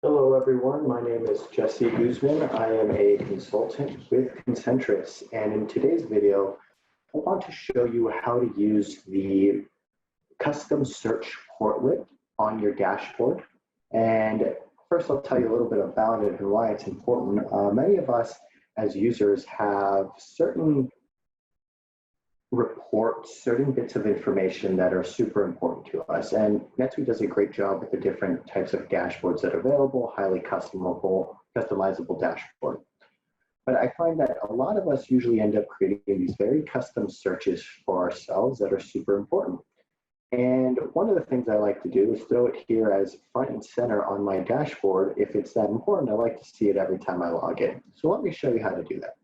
Hello, everyone. My name is Jesse Guzman. I am a consultant with Concentrus, and in today's video, I want to show you how to use the custom search portlet on your dashboard. And first, I'll tell you a little bit about it and why it's important. Many of us as users have certain reports, certain bits of information that are super important to us. And NetSuite does a great job with the different types of dashboards that are available, highly customizable dashboard. But I find that a lot of us usually end up creating these very custom searches for ourselves that are super important. And one of the things I like to do is throw it here as front and center on my dashboard. If it's that important, I like to see it every time I log in. So let me show you how to do that.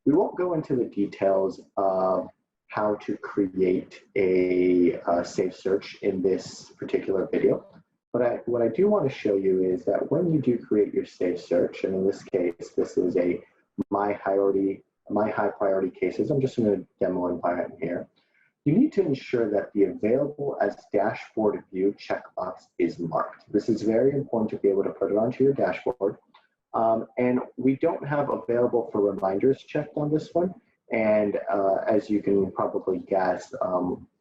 We won't go into the details of how to create a safe search in this particular video. But what I do want to show you is that when you do create your safe search, and in this case, this is a my high priority cases, I'm just going to demo environment here. You need to ensure that the available as dashboard view checkbox is marked. This is very important to be able to put it onto your dashboard. And we don't have available for reminders checked on this one. And as you can probably guess,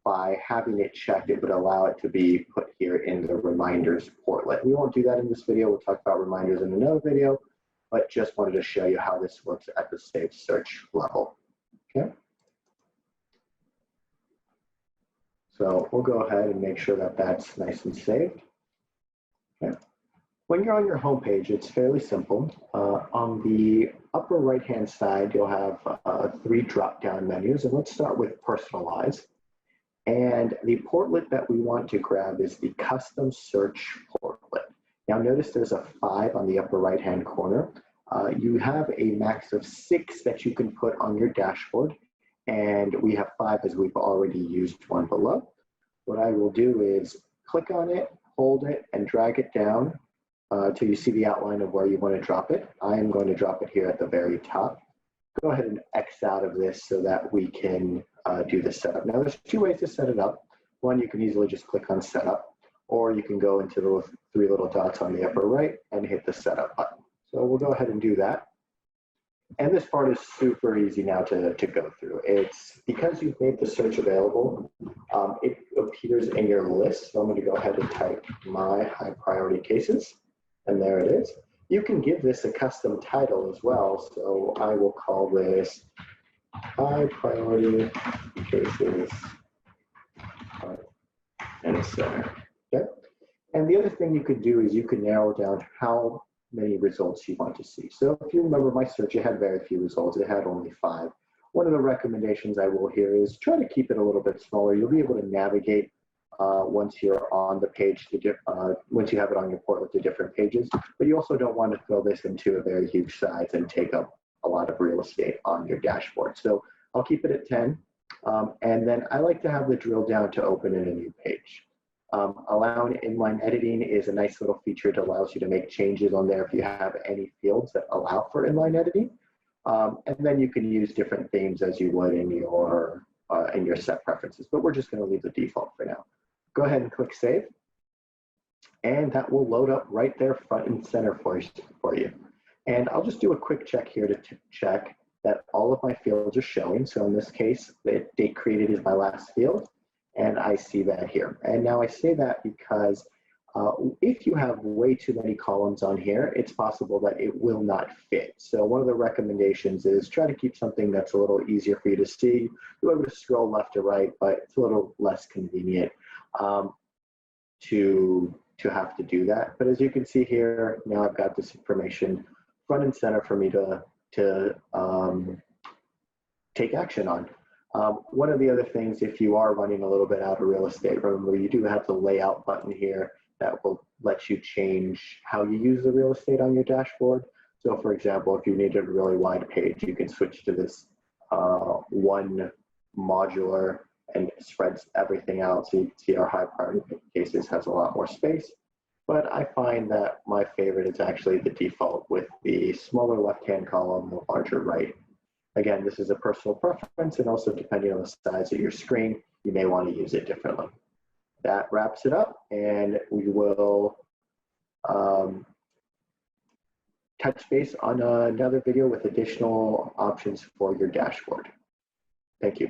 by having it checked, it would allow it to be put here in the reminders portlet. We won't do that in this video. We'll talk about reminders in another video, but just wanted to show you how this works at the safe search level. Okay. So we'll go ahead and make sure that that's nice and saved. Okay. When you're on your home page, it's fairly simple. On the upper right-hand side, you'll have 3 drop-down menus, and let's start with Personalize. And the portlet that we want to grab is the Custom Search portlet. Now notice there's a 5 on the upper right-hand corner. You have a max of 6 that you can put on your dashboard, and we have 5 as we've already used one below. What I will do is click on it, hold it, and drag it down till you see the outline of where you want to drop it. I am going to drop it here at the very top. Go ahead and X out of this so that we can do the setup. Now there's 2 ways to set it up. One, you can easily just click on setup, or you can go into the 3 little dots on the upper right and hit the setup button. So we'll go ahead and do that. And this part is super easy now to go through. It's because you've made the search available, it appears in your list. So I'm going to go ahead and type my high priority cases. And there it is. You can give this a custom title as well. So I will call this high priority cases and center. Okay. And the other thing you could do is you can narrow down how many results you want to see. So if you remember my search, it had very few results. It had only 5. One of the recommendations I will here is try to keep it a little bit smaller. You'll be able to navigate once you're on the page, once you have it on your portlet to different pages, but you also don't want to fill this into a very huge size and take up a lot of real estate on your dashboard. So I'll keep it at 10. And then I like to have the drill down to open in a new page. Allowing inline editing is a nice little feature that allows you to make changes on there if you have any fields that allow for inline editing. And then you can use different themes as you would in your set preferences, but we're just going to leave the default for now. Go ahead and click Save, and that will load up right there front and center for you. And I'll just do a quick check here to check that all of my fields are showing. So in this case, the date created is my last field, and I see that here. And now I say that because if you have way too many columns on here, it's possible that it will not fit. So one of the recommendations is try to keep something that's a little easier for you to see. You're able to scroll left to right, but it's a little less convenient to have to do that. But as you can see here, now I've got this information front and center for me to take action on. One of the other things, if you are running a little bit out of real estate, remember you do have the layout button here that will let you change how you use the real estate on your dashboard. So for example, if you needed a really wide page, you can switch to this one modular and it spreads everything out. So you can see our high priority cases has a lot more space. But I find that my favorite is actually the default with the smaller left-hand column, the larger right. Again, this is a personal preference, and also depending on the size of your screen, you may want to use it differently. That wraps it up, and we will touch base on another video with additional options for your dashboard. Thank you.